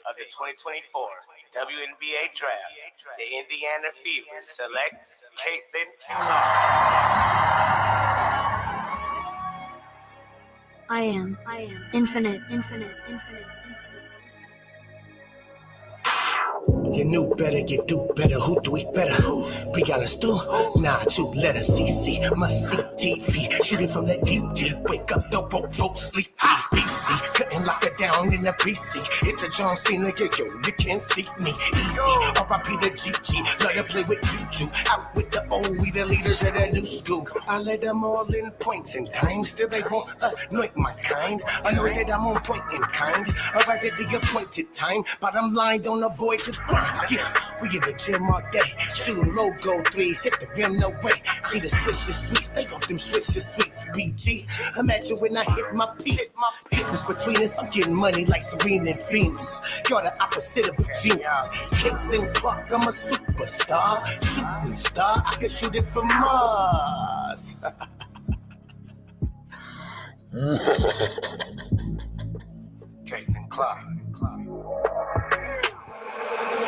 of the 2024 WNBA Draft, the Indiana Fever select Caitlin Clark. I am infinite. You knew better, you do better. Who do it better? Be honest, do? Nah, 2 letters, CC. Must see TV. Shooting from the deep. Wake up, the broke folks sleep. Beastie, couldn't lock it down in the precinct. Hit the John Cena, yo, you can't see me. Easy, R.I.P. the GG. Let her play with Juju. Out with the old, we the leaders of the new school. I let them all in points and times. Still they won't anoint my kind. Anointed, I'm on point in kind. Arrived at the appointed time. Bottom line, don't avoid the growth. Yeah, we in the gym all day. Shooting logo threes, hit the rim, no way. See the swishes sweet, stay off them swishes sweets. BG, imagine when I hit my peak. Difference between us, I'm getting money like Serena and Venus. You're the opposite of a genius. Caitlin Clark, I'm a superstar. Superstar, I can shoot it from Mars. Caitlin Clark.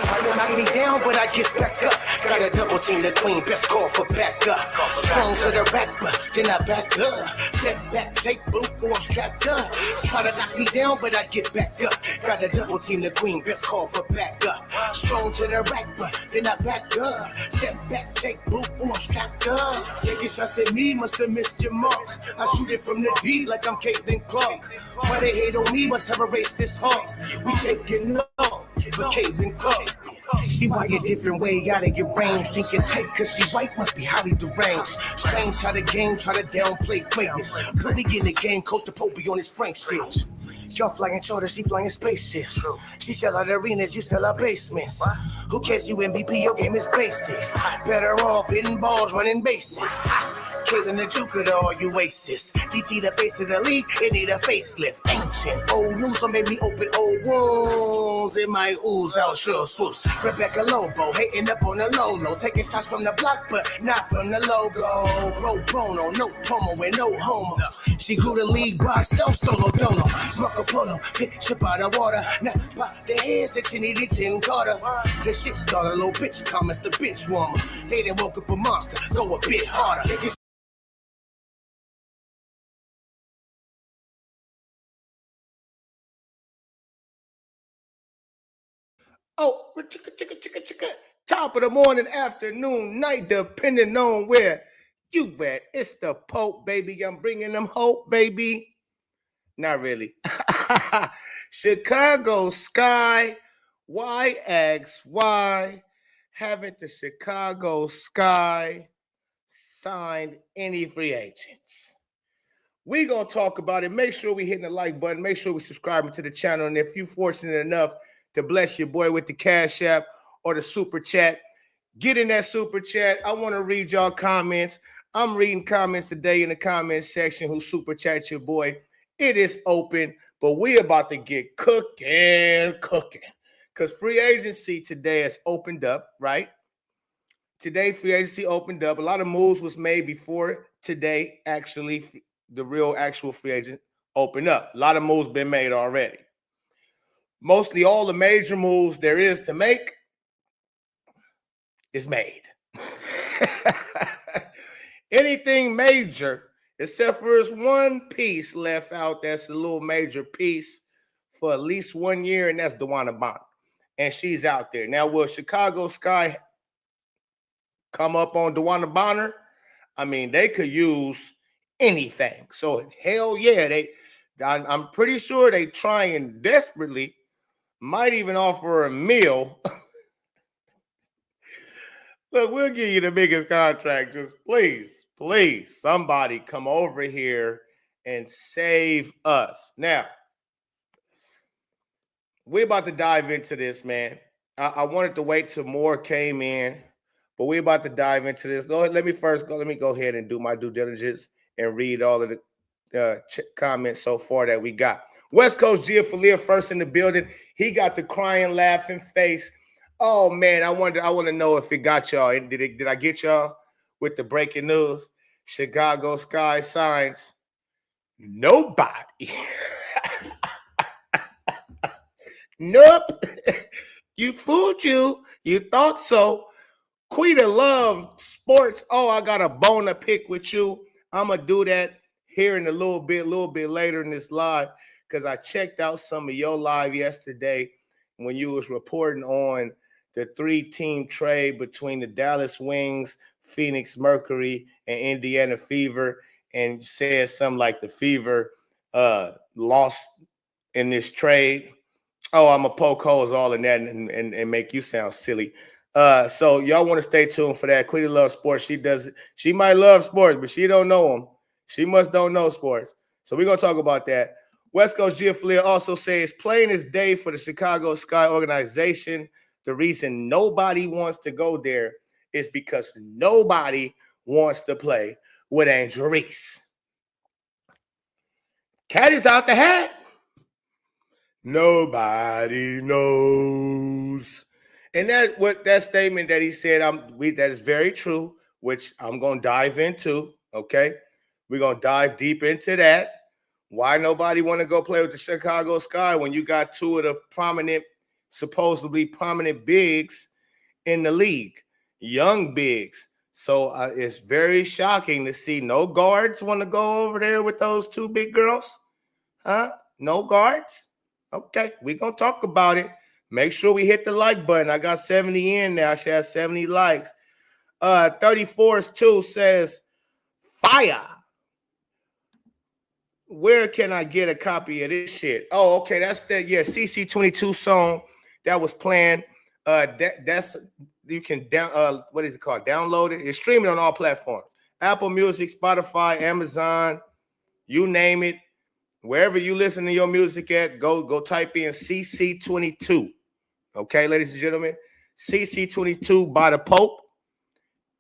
Try to knock me down, but I get back up. Got a double team the queen, best call for backup. Strong to the rapper, then I back up. Step back, take boot, or I'm strapped up. Try to knock me down, but I get back up. Got a double team the queen, best call for backup. Strong to the rapper, then I back up. Step back, take boot, or I'm strapped up. Taking shots at me, must have missed your marks. I shoot it from the deep like I'm Caitlin Clark. Why they hate on me, must have a racist heart. We taking off. But Caitlin Clark, she wired different way out of your range. Think it's hate cause she white, must be highly deranged. Strange how the game try to downplay greatness. Put me in the game, Coach the Pope on his Frank shit. Y'all flying charters, she flying spaceships. She sell out arenas, you sell out basements. Who cares you MVP, your game is basics. Better off hitting balls, running bases. Caitlin the Juke of the all you aces. DT the face of the league, it need a facelift. Ancient old news don't make me open old wounds. In my ooze, out sure swoops. Rebecca Lobo, hating up on the low. Taking shots from the block, but not from the logo. Pro bono, no promo and no homo. She grew the league by herself, solo dono. Marco Polo, fish up out of water. Now, by the heads that you needed, Tim Carter. The shit starter, little bitch comments, the bitch warmer. They done woke up a monster, go a bit harder. Oh, chicka. Top of the morning, afternoon, night, depending on where you at. It's the Pope, baby. I'm bringing them hope, baby. Not really. Chicago Sky. Why asks why haven't the Chicago Sky signed any free agents? We're going to talk about it. Make sure we hitting the like button. Make sure we subscribing to the channel. And if you're fortunate enough to bless your boy with the Cash App or the Super Chat, get in that Super Chat. I want to read y'all comments. I'm reading comments today in the comment section who Super Chat your boy. It is open, but we about to get cooking. Because free agency today has opened up, right? Today, free agency opened up. A lot of moves was made before today, actually, the real actual free agent opened up. A lot of moves been made already. Mostly all the major moves there is to make is made. Anything major, except for there's one piece left out that's a little major piece for at least 1 year, and that's DeWanna Bonner. And she's out there. Now, will Chicago Sky come up on DeWanna Bonner? I mean, they could use anything. So, hell yeah, I'm pretty sure they trying desperately, might even offer a meal. Look, we'll give you the biggest contract. Just please, somebody come over here and save us. Now, we're about to dive into this, man. I wanted to wait till more came in, but we're about to dive into this. Let me go ahead and do my due diligence and read all of the comments so far that we got. West Coast Giaffalia first in the building. He got the crying, laughing face. Oh man, I want to know if it got y'all. Did I get y'all with the breaking news? Chicago Sky signs nobody. Nope. You fooled you. You thought so. Quita love sports. Oh, I got a bone to pick with you. I'm gonna do that here in a little bit later in this live, because I checked out some of your live yesterday when you was reporting on the 3-team trade between the Dallas Wings, Phoenix Mercury, and Indiana Fever, and you said something like the Fever lost in this trade. Oh, I'm gonna poke holes all in that and make you sound silly. So y'all want to stay tuned for that. Quita loves sports. She might love sports, but she don't know them. She must don't know sports. So we're gonna talk about that. West Coast Giaflia also says plain as day for the Chicago Sky organization. The reason nobody wants to go there is because nobody wants to play with Angel Reese. Cat is out the hat. Nobody knows. And that statement that he said, that is very true, which I'm gonna dive into. Okay. We're gonna dive deep into that. Why nobody want to go play with the Chicago Sky when you got two of the supposedly prominent bigs in the league, young bigs. So it's very shocking to see no guards want to go over there with those two big girls. Huh? No guards? Okay, we're going to talk about it. Make sure we hit the like button. I got 70 in now. I should have 70 likes. 34's2 says, fire. Where can I get a copy of this shit? Oh, okay, that's that. Yeah, CC22 song that was playing. That's you can what is it called? Download it. It's streaming on all platforms. Apple Music, Spotify, Amazon, you name it. Wherever you listen to your music at, go type in CC22. Okay, ladies and gentlemen, CC22 by the Pope,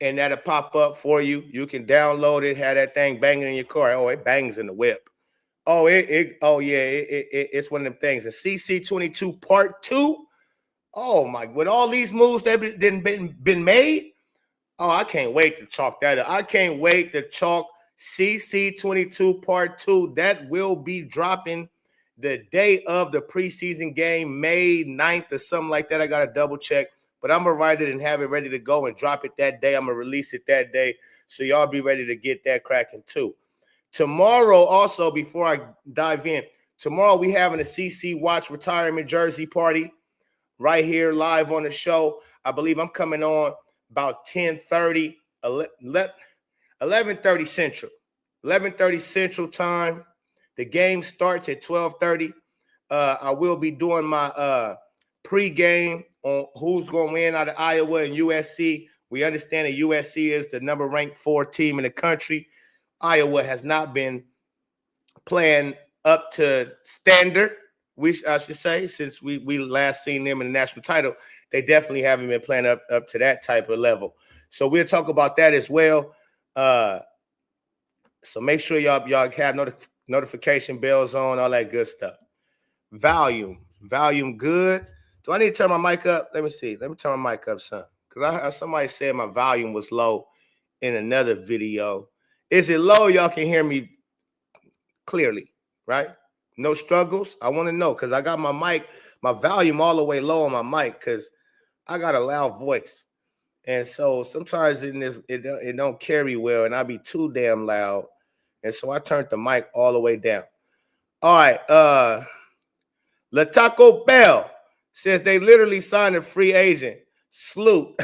and that'll pop up for you. You can download it, have that thing banging in your car. Oh, it bangs in the whip. Oh, it's one of them things. And CC22 Part 2. Oh my! With all these moves that been made, oh, I can't wait to chalk that up. I can't wait to chalk CC22 Part 2. That will be dropping the day of the preseason game, May 9th or something like that. I got to double check. But I'm going to write it and have it ready to go and drop it that day. I'm going to release it that day. So y'all be ready to get that cracking too. Tomorrow also, before I dive in, tomorrow we having a CC Watch retirement jersey party right here live on the show. I believe I'm coming on about 10:30, 11:30 Central. 11:30 Central time. The game starts at 12:30. I will be doing my pregame on who's going to win out of Iowa and USC. We understand that USC is the number ranked 4 team in the country. Iowa has not been playing up to standard, I should say, since we last seen them in the national title. They definitely haven't been playing up to that type of level. So we'll talk about that as well. So make sure y'all have notification bells on, all that good stuff. Volume good. Do I need to turn my mic up? Let me see. Let me turn my mic up, son. Because somebody said my volume was low in another video. Is it low? Y'all can hear me clearly, right? No struggles? I want to know because I got my volume all the way low on my mic because I got a loud voice. And so sometimes it don't carry well and I be too damn loud. And so I turned the mic all the way down. All right. La Taco Bell says they literally signed a free agent. Salute.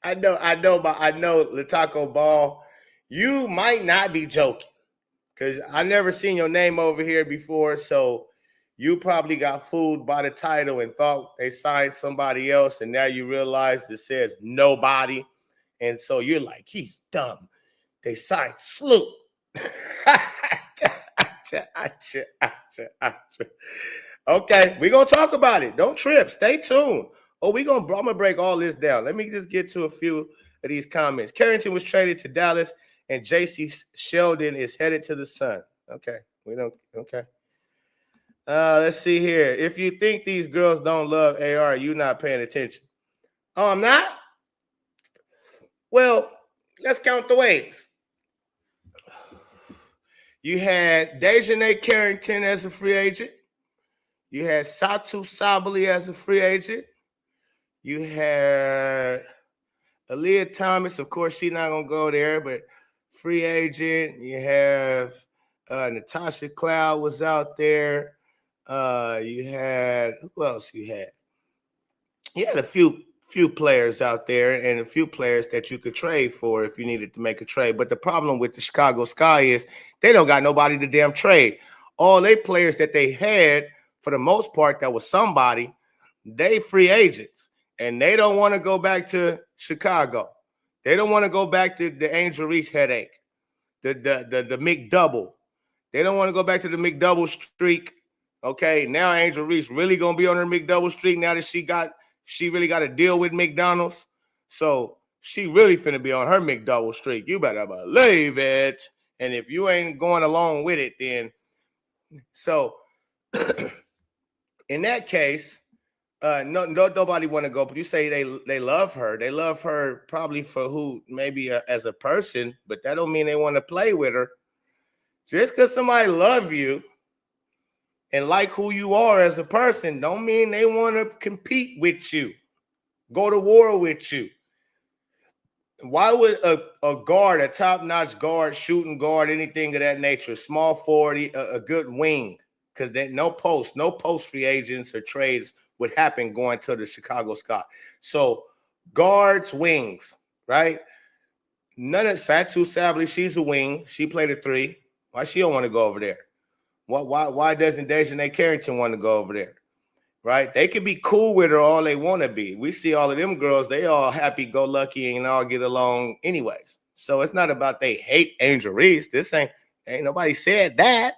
I know, La Taco Ball. You might not be joking because I never seen your name over here before. So you probably got fooled by the title and thought they signed somebody else. And now you realize it says nobody. And so you're like, he's dumb. They signed Sloop. Okay, we're going to talk about it. Don't trip. Stay tuned. I'm going to break all this down. Let me just get to a few of these comments. Carrington was traded to Dallas, and J.C. Sheldon is headed to the Sun. Okay, okay. Let's see here. If you think these girls don't love AR, you're not paying attention. Oh, I'm not? Well, let's count the ways. You had Dejanay Carrington as a free agent. You had Satu Sabali as a free agent. You had Aaliyah Thomas. Of course, she's not going to go there, but free agent. You have Natasha Cloud was out there. You had, who else you had? You had a few players out there and a few players that you could trade for if you needed to make a trade. But the problem with the Chicago Sky is they don't got nobody to damn trade. All they players that they had, for the most part, that was somebody, they free agents. And they don't want to go back to Chicago. They don't want to go back to the Angel Reese headache, the McDouble. They don't want to go back to the McDouble streak. Okay, now Angel Reese really gonna be on her McDouble streak now that she really got to deal with McDonald's. So she really finna be on her McDouble streak. You better believe it. And if you ain't going along with it, then so in that case, nobody want to go. But you say they love her. They love her probably for who maybe as a person, but that don't mean they want to play with her. Just because somebody love you and like who you are as a person, don't mean they want to compete with you, go to war with you. Why would a guard, a top-notch guard, shooting guard, anything of that nature, small forward, a good wing, because no post free agents or trades would happen going to the Chicago Sky. So guards, wings, right? None of Satu Sabali, she's a wing. She played a 3. Why she don't want to go over there? Why doesn't Dejanay Carrington want to go over there? Right? They could be cool with her all they want to be. We see all of them girls, they all happy-go-lucky and all get along anyways. So it's not about they hate Angel Reese. This ain't nobody said that.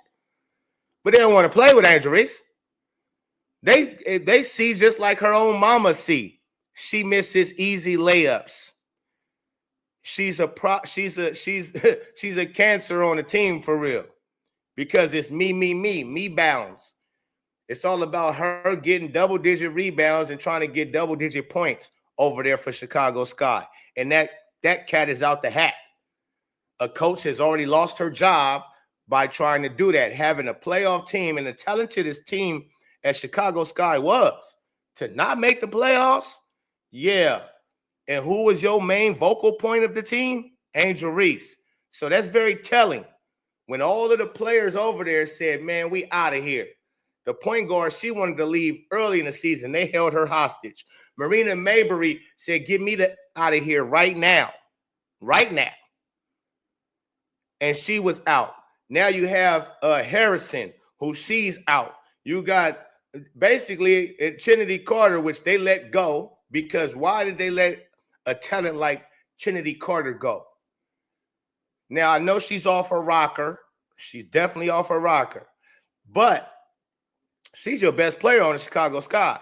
But they don't want to play with Angel Reese. They see just like her own mama see. She misses easy layups. She's a cancer on the team for real. Because it's me bounds. It's all about her getting double-digit rebounds and trying to get double-digit points over there for Chicago Sky. And that cat is out the hat. A coach has already lost her job by trying to do that, having a playoff team and the talented team as Chicago Sky was to not make the playoffs. Yeah. And who was your main vocal point of the team? Angel Reese. So that's very telling. When all of the players over there said, man, we out of here. The point guard, she wanted to leave early in the season. They held her hostage. Marina Mayberry said, get me out of here right now. Right now. And she was out. Now you have Harrison, who she's out. You got basically Trinity Carter, which they let go. Because why did they let a talent like Trinity Carter go? Now, I know she's off her rocker. She's definitely off her rocker. But she's your best player on the Chicago Sky.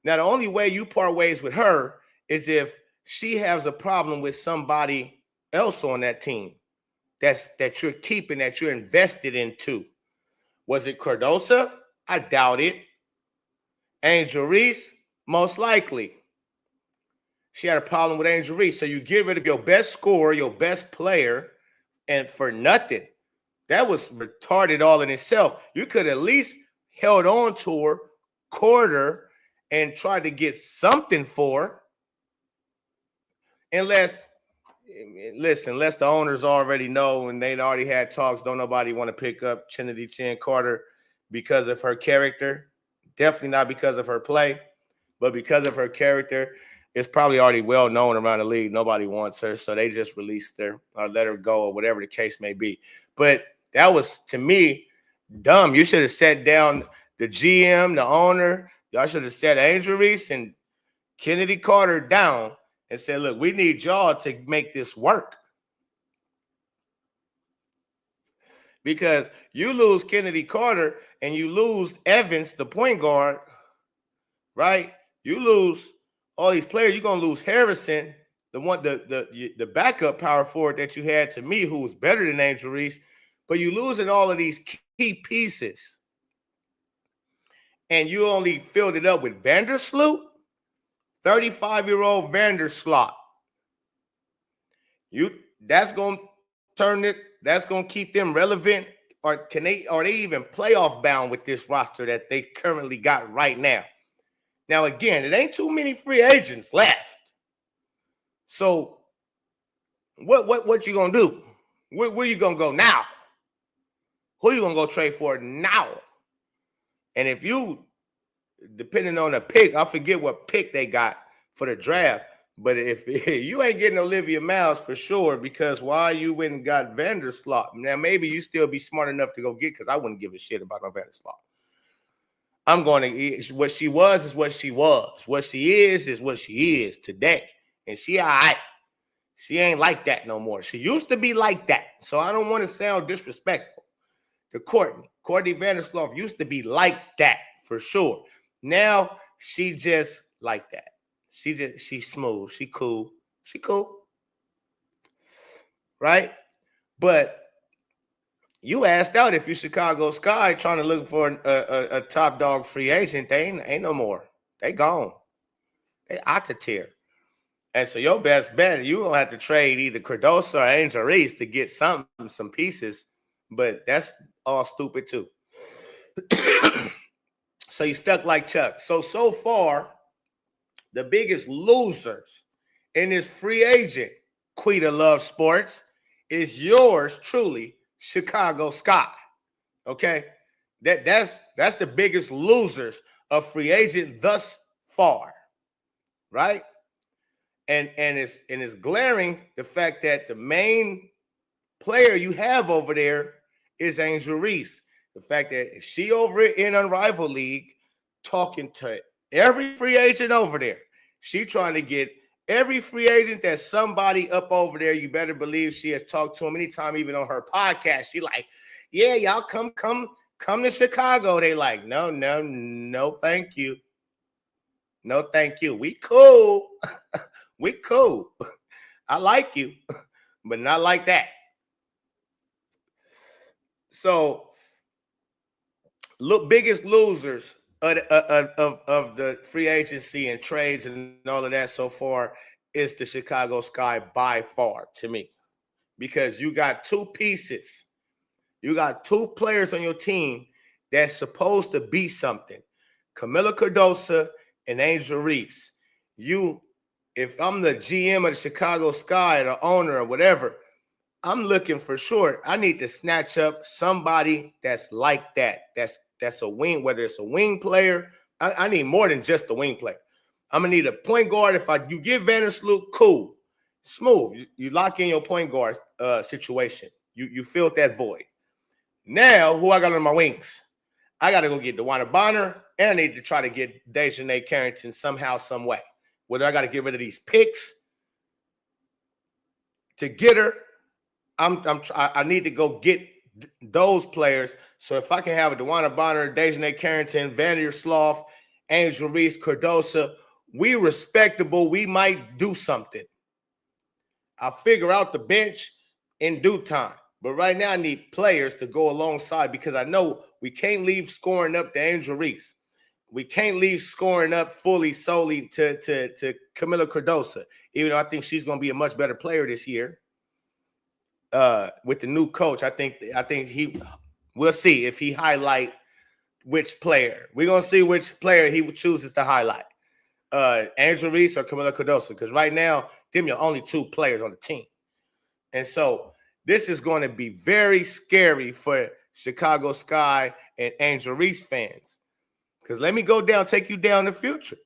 Now, the only way you part ways with her is if she has a problem with somebody else on that team that you're keeping, that you're invested into. Was it Cardosa? I doubt it. Angel Reese? Most likely. She had a problem with Angel Reese. So you get rid of your best scorer, your best player, and for nothing. That was retarded all in itself. You could at least held on to her, quarter, and tried to get something for her. Unless the owners already know and they already had talks, don't nobody want to pick up Trinity Chin Carter because of her character. Definitely not because of her play, but because of her character. It's probably already well known around the league. Nobody wants her, so they just released her or let her go or whatever the case may be. But that was, to me, dumb. You should have sat down the GM, the owner. Y'all should have sat Angel Reese and Kennedy Carter down and said, look, we need y'all to make this work. Because you lose Kennedy Carter and you lose Evans, the point guard, right? You lose all these players. You're going to lose Harrison, the backup power forward that you had, to me, who was better than Angel Reese. But you're losing all of these key pieces. And you only filled it up with Vandersloot, 35-year-old Vandersloot. That's gonna turn it. That's gonna keep them relevant, or can they? Are they even playoff bound with this roster that they currently got right now? Now again, it ain't too many free agents left. So what you gonna do? Where you gonna go now? Who you gonna go trade for now? And if you, depending on the pick, I forget what pick they got for the draft. But if you ain't getting Olivia Miles for sure, because why you went and got Vandersloot? Now maybe you still be smart enough to go get, because I wouldn't give a shit about no Vandersloot. I'm going to, what she was is what she was. What she is what she is today. And she all right. She ain't like that no more. She used to be like that. So I don't want to sound disrespectful to Courtney. Courtney Vandersloot used to be like that for sure. Now she just like that. She's smooth. She cool. She cool. Right? But you asked out if you Chicago Sky trying to look for a top dog free agent. They ain't no more. They gone. They out to tear. And so your best bet, you gonna have to trade either Cardoso or Angel Reese to get some pieces, but that's all stupid too. So you stuck like Chuck. So far, the biggest losers in this free agent, Quita Love Sports, is yours truly, Chicago Sky. Okay, that's the biggest losers of free agent thus far, right? And it's glaring the fact that the main player you have over there is Angel Reese. The fact that she over in Unrivaled League talking to every free agent over there. She trying to get every free agent that's somebody up over there. You better believe she has talked to him anytime, even on her podcast. She like, yeah, y'all come to Chicago. They like, no, thank you. No, thank you. We cool. We cool. I like you, but not like that. So, biggest losers of the free agency and trades and all of that so far is the Chicago Sky by far to me, because you got two pieces. You got two players on your team that's supposed to be something. Camila Cardoso and Angel Reese. If I'm the GM of the Chicago Sky, the owner or whatever, I'm looking for sure. I need to snatch up somebody that's like that. That's a wing, whether it's a wing player. I need more than just a wing player. I'm gonna need a point guard. If you get Vandersloot, cool, smooth. You lock in your point guard situation. You filled that void. Now, who I got on my wings? I got to go get DeWanna Bonner, and I need to try to get Dejanay Carrington somehow, some way. Whether I got to get rid of these picks to get her, I need to go get those players. So if I can have a DeWanna Bonner, Dejanay Carrington, Vandersloot, Angel Reese, Cardoso, we respectable. We might do something. I'll figure out the bench in due time. But right now I need players to go alongside, because I know we can't leave scoring up to Angel Reese. We can't leave scoring up solely to Camila Cardoso, even though I think she's going to be a much better player this year. With the new coach, I think we'll see if he highlight which player. We're going to see which player he chooses to highlight. Angel Reese or Camila Cardoso, because right now, them are only two players on the team. And so this is going to be very scary for Chicago Sky and Angel Reese fans. Because let me take you down the future.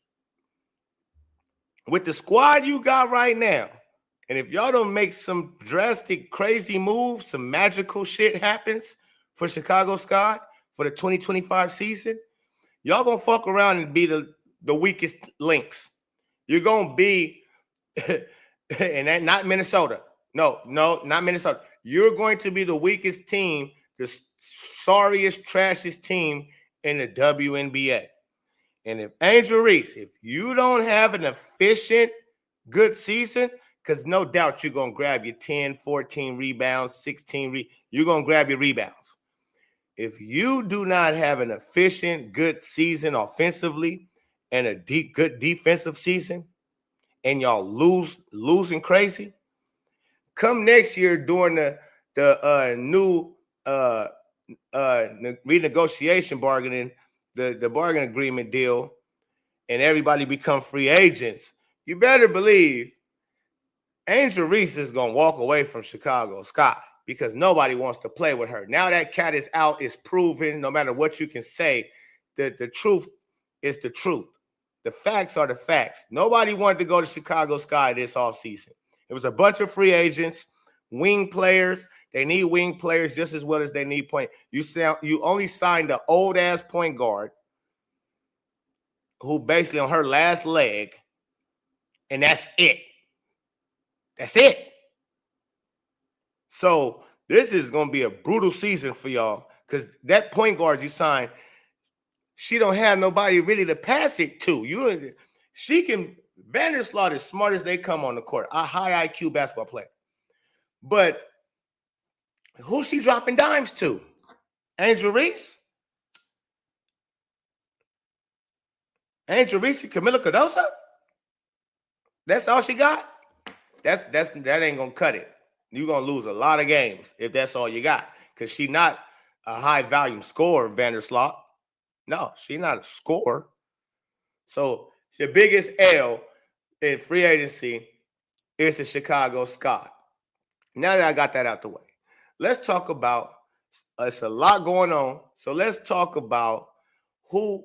With the squad you got right now, and if y'all don't make some drastic, crazy moves, some magical shit happens for Chicago Sky for the 2025 season, y'all going to fuck around and be the weakest links. You're going to be, and that not Minnesota. No, not Minnesota. You're going to be the weakest team, the sorriest, trashiest team in the WNBA. And if Angel Reese, if you don't have an efficient, good season, because no doubt you're going to grab your 10, 14 rebounds, 16 you're going to grab your rebounds. If you do not have an efficient, good season offensively and a good defensive season, and y'all losing crazy, Come next year during the new renegotiation bargaining, the bargain agreement deal, and everybody become free agents, you better believe Angel Reese is gonna walk away from Chicago Sky because nobody wants to play with her. Now that cat is out, it's proven. No matter what you can say, the truth is the truth. The facts are the facts. Nobody wanted to go to Chicago Sky this offseason. It was a bunch of free agents, wing players. They need wing players just as well as they need point. You only signed an old ass point guard who basically on her last leg, and that's it. That's it. So this is going to be a brutal season for y'all because that point guard you signed, she don't have nobody really to pass it to. She can. Vandersloot is smart as they come on the court, a high IQ basketball player. But who's she dropping dimes to? Angel Reese? Angel Reese and Camila Cardoso? That's all she got? That ain't gonna cut it. You're gonna lose a lot of games if that's all you got. Because she's not a high volume scorer, Vandersloot. No, she's not a scorer. So the biggest L in free agency is the Chicago Sky. Now that I got that out the way, let's talk about, it's a lot going on. So let's talk about who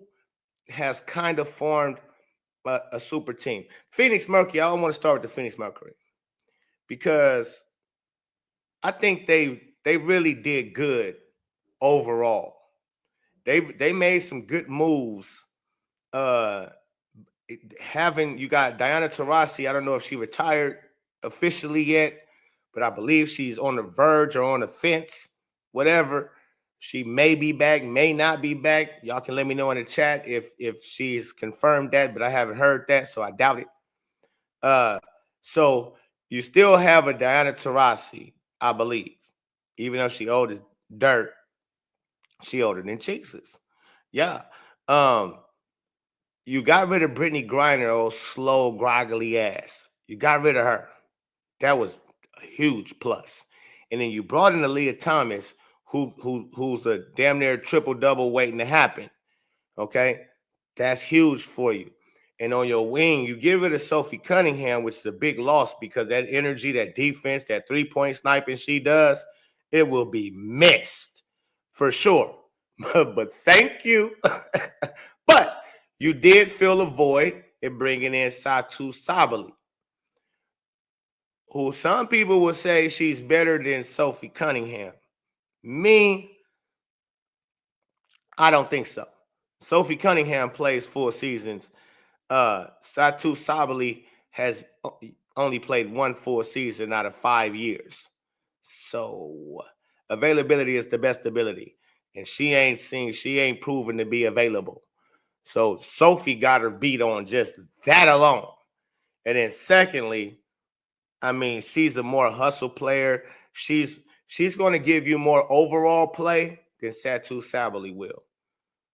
has kind of formed a super team. Phoenix Mercury, I want to start with the Phoenix Mercury because I think they really did good overall. They made some good moves. You got Diana Taurasi. I don't know if she retired officially yet, but I believe she's on the verge or on the fence, whatever. She may be back, may not be back. Y'all can let me know in the chat if she's confirmed that, but I haven't heard that, so I doubt it. So you still have a Diana Taurasi, I believe, even though she old as dirt. She older than Jesus. Yeah. You got rid of Brittany Griner, old slow, groggly ass. You got rid of her. That was a huge plus. And then you brought in Aaliyah Thomas, who's a damn near triple-double waiting to happen. Okay? That's huge for you. And on your wing, you get rid of Sophie Cunningham, which is a big loss because that energy, that defense, that three-point sniping she does, it will be missed for sure. But thank you. But you did fill a void in bringing in Satou Sabally, who some people will say she's better than Sophie Cunningham. Me, I don't think so. Sophie Cunningham plays 4 seasons. Satou Sabally has only played 1 full season out of 5 years. So availability is the best ability. And she ain't proven to be available. So Sophie got her beat on just that alone. And then secondly, I mean, she's a more hustle player. She's going to give you more overall play than Satou Sabally will.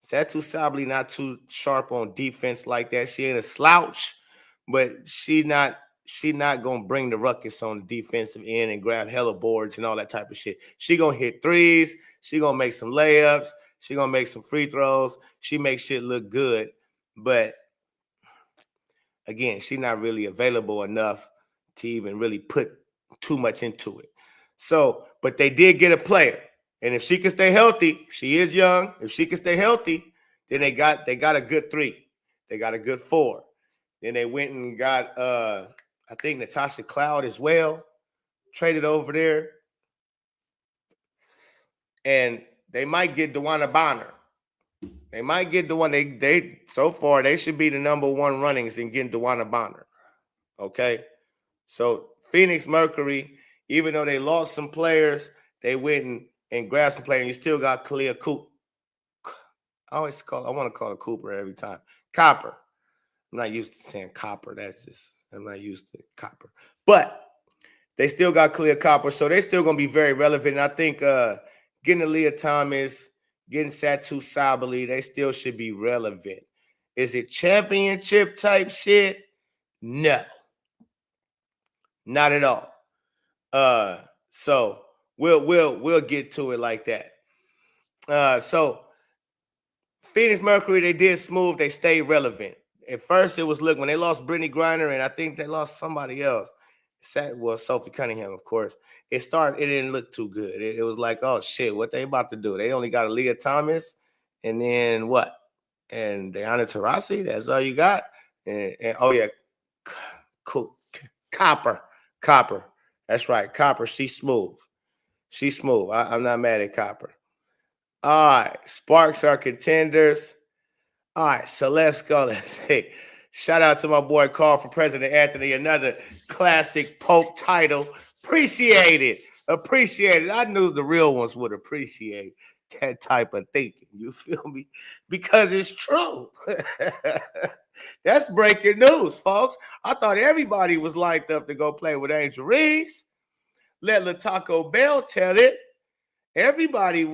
Satou Sabally not too sharp on defense like that. She ain't a slouch, but she not going to bring the ruckus on the defensive end and grab hella boards and all that type of shit. She going to hit threes. She going to make some layups. She going to make some free throws. She makes shit look good. But, again, she's not really available enough to even really put too much into it. So, but they did get a player. And if she can stay healthy, she is young. If she can stay healthy, then they got a good 3. They got a good 4. Then they went and got, I think, Natasha Cloud as well, traded over there. And they might get DeWanna Bonner. They might get the one they so far they should be the number 1 runnings in getting DeWanna Bonner. Okay, so Phoenix Mercury, even though they lost some players, they went and grabbed some players. And you still got Kalia Cooper. I want to call her Cooper every time. Copper. I'm not used to saying Copper. I'm not used to Copper. But they still got Kalia Copper, so they still gonna be very relevant. And I think getting Aaliyah Thomas, getting Satou Sabally, they still should be relevant. Is it championship type shit? No. Not at all. So we'll get to it like that. So Phoenix Mercury, they did smooth, they stayed relevant. At first, it was when they lost Brittany Griner, and I think they lost somebody else. Sophie Cunningham, of course. It didn't look too good. It was like, oh shit, what they about to do? They only got Aaliyah Thomas, and then what? And Diana Taurasi, that's all you got. And oh yeah, Copper. That's right, Copper. She's smooth. I'm not mad at Copper. All right, Sparks are contenders. All right, so let's go. Hey, shout out to my boy Carl for President Anthony. Another classic Pope title. Appreciate it. I knew the real ones would appreciate that type of thinking. You feel me? Because it's true. That's breaking news, folks. I thought everybody was lined up to go play with Angel Reese. Let LaTaco Bell tell it. Everybody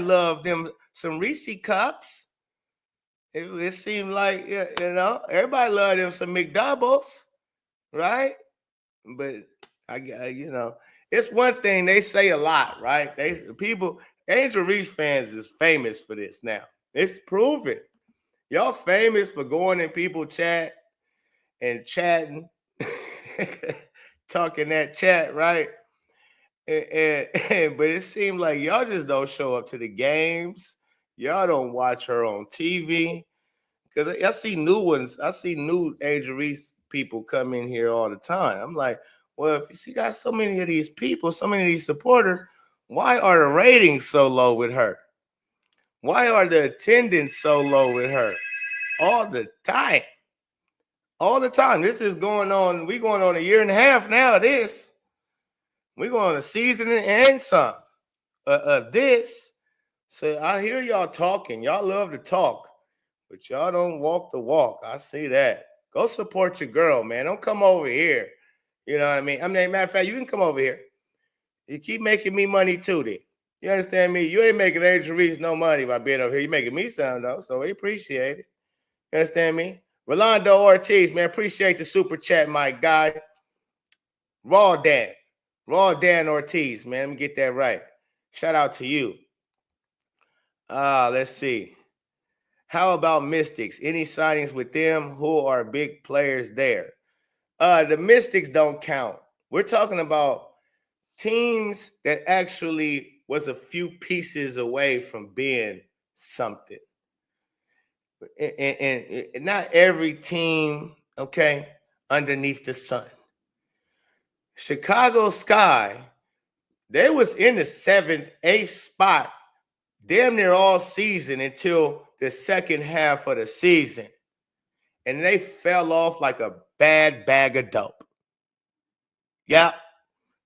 loved them some Reese cups. It seemed like, everybody loved them some McDoubles, right? But it's one thing they say a lot, right? Angel Reese fans is famous for this now. It's proven. Y'all famous for going in people chat and chatting, talking that chat, right? But it seemed like y'all just don't show up to the games. Y'all don't watch her on TV. Because I see new ones. I see new Angel Reese people come in here all the time. I'm like, well, if you got so many of these people, so many of these supporters, why are the ratings so low with her? Why are the attendance so low with her? All the time. All the time. This is going on. We're going on a year and a half now of this. We're going on a season and some of this. So I hear y'all talking. Y'all love to talk, but y'all don't walk the walk. I see that. Go support your girl, man. Don't come over here. You know what I mean? Matter of fact, you can come over here. You keep making me money too, then. You understand me? You ain't making Angel Reese no money by being over here. You're making me some, though, so we appreciate it. You understand me? Rolando Ortiz, man, appreciate the super chat, my guy. Raw Dan Ortiz, man. Let me get that right. Shout out to you. Let's see. How about Mystics? Any signings with them? Who are big players there? The Mystics don't count. We're talking about teams that actually was a few pieces away from being something. And not every team, okay, underneath the sun. Chicago Sky, they was in the 7th, 8th spot damn near all season until the second half of the season. And they fell off like a bad bag of dope. Yeah,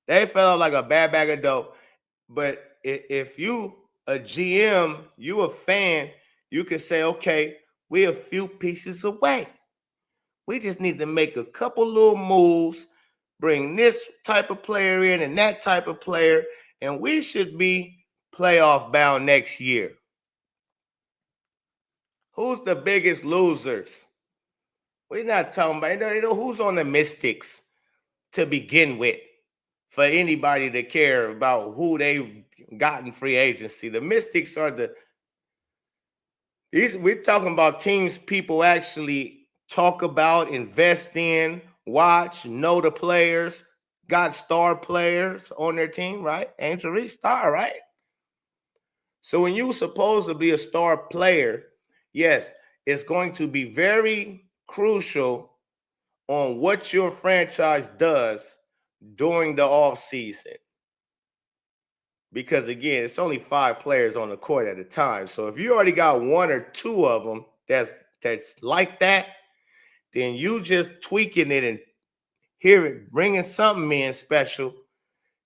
they fell off like a bad bag of dope. But if you a GM, you a fan, you can say, okay, we're a few pieces away. We just need to make a couple little moves, bring this type of player in and that type of player, and we should be playoff bound next year. Who's the biggest losers? We're not talking about, who's on the Mystics to begin with for anybody to care about who they got in free agency. The Mystics are we're talking about teams people actually talk about, invest in, watch, know the players, got star players on their team, right? Angel Reese, star, right? So when you're supposed to be a star player, yes, it's going to be very crucial on what your franchise does during the offseason. Because, again, it's only 5 players on the court at a time. So if you already got 1 or 2 of them that's like that, then you just tweaking it and bringing something in special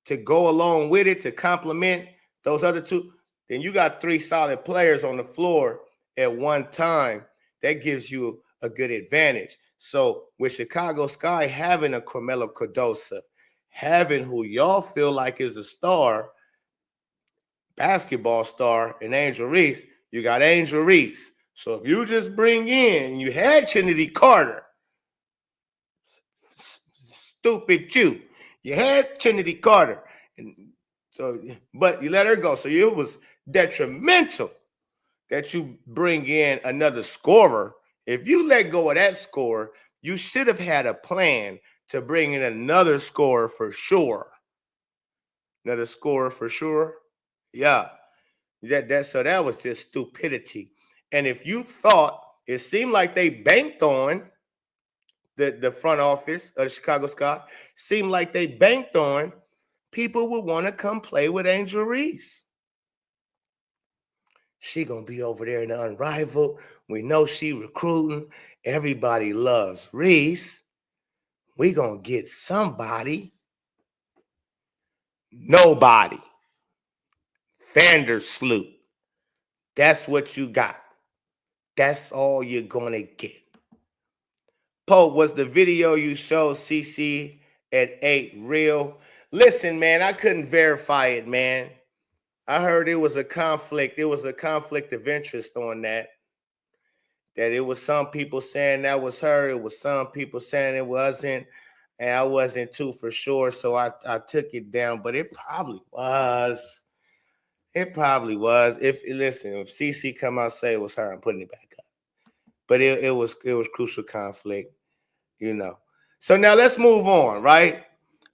to go along with it, to complement those other 2. Then you got 3 solid players on the floor at one time. That gives you a good advantage. So with Chicago Sky having a Carmelo Cardoso, having who y'all feel like is a star, basketball star, and Angel Reese, you got Angel Reese. So if you just bring in, you had Trinity Carter, stupid you. You had Trinity Carter, and so but you let her go. So it was detrimental that you bring in another scorer. If you let go of that scorer, you should have had a plan to bring in another scorer for sure. Another scorer for sure. Yeah. So that was just stupidity. And if you thought it seemed like they banked on the front office of the Chicago Sky, seemed like they banked on people would want to come play with Angel Reese. She gonna be over there in the Unrivaled. We know she recruiting. Everybody loves Reese. We gonna get somebody. Nobody. Vandersloot. That's what you got. That's all you're gonna get. Pope, was the video you showed CC at 8 real? Listen, man, I couldn't verify it, man. I heard it was a conflict. It was a conflict of interest on that. That it was some people saying that was her. It was some people saying it wasn't. And I wasn't too for sure. So I took it down. But it probably was. It probably was. If CC come out and say it was her, I'm putting it back up. But it was crucial conflict, you know. So now let's move on, right?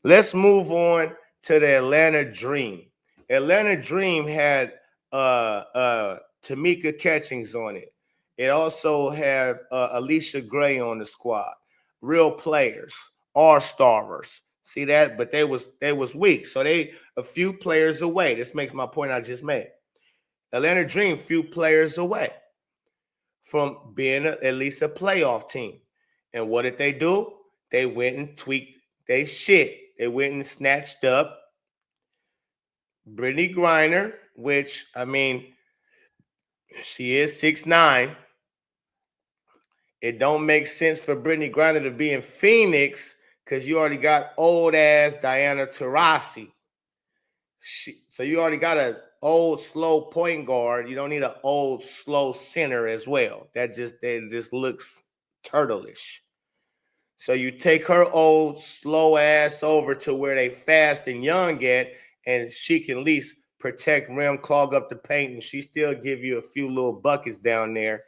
Let's move on to the Atlanta Dream. Atlanta Dream had Tamika Catchings on it. It also had Alicia Gray on the squad. Real players, all-starers. See that? But they was weak. So they a few players away. This makes my point I just made. Atlanta Dream, few players away from being at least a playoff team. And what did they do? They went and tweaked their shit. They went and snatched up Brittany Griner, which, I mean, she is 6'9". It don't make sense for Brittany Griner to be in Phoenix because you already got old-ass Diana Taurasi. So you already got an old, slow point guard. You don't need an old, slow center as well. That just looks turtleish. So you take her old, slow ass over to where they fast and young at, and she can at least protect rim, clog up the paint, and she still give you a few little buckets down there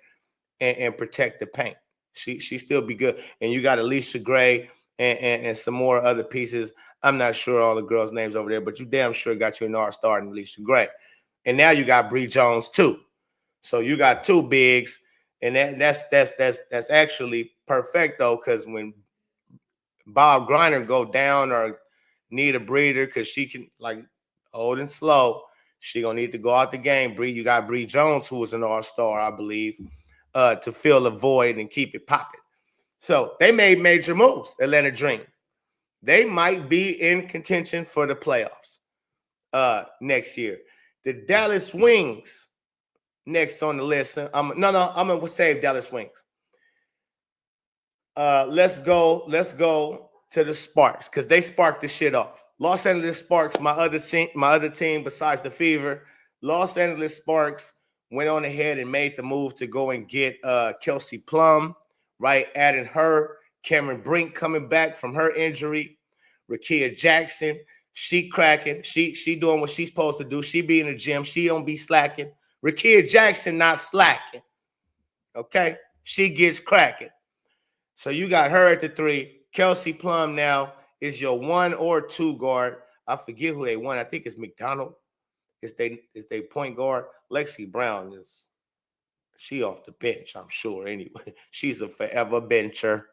and protect the paint. She still be good. And you got Alicia Gray and some more other pieces. I'm not sure all the girls' names over there, but you damn sure got you an all-star in Alicia Gray. And now you got Bree Jones too. So you got two bigs, and that's actually perfecto, because when Bob Griner go down or need a breather because she can, like, old and slow, she gonna need to go out the game. You got Bree Jones, who was an all-star, I believe, to fill a void and keep it popping. So they made major moves, Atlanta Dream. They might be in contention for the playoffs next year. The Dallas Wings next on the list. I'm gonna save Dallas Wings. Let's go to the Sparks, because they sparked the shit off. Los Angeles Sparks, my other team besides the Fever. Los Angeles Sparks went on ahead and made the move to go and get Kelsey Plum, right? Adding her, Cameron Brink coming back from her injury, Rakia Jackson, she cracking, she doing what she's supposed to do. She be in the gym, she don't be slacking. Rakia Jackson not slacking, okay? She gets cracking. So you got her at the 3. Kelsey Plum now is your 1 or 2 guard. I forget who they won. I think it's McDonald. Is they point guard. Lexi Brown she off the bench, I'm sure. Anyway, she's a forever bencher.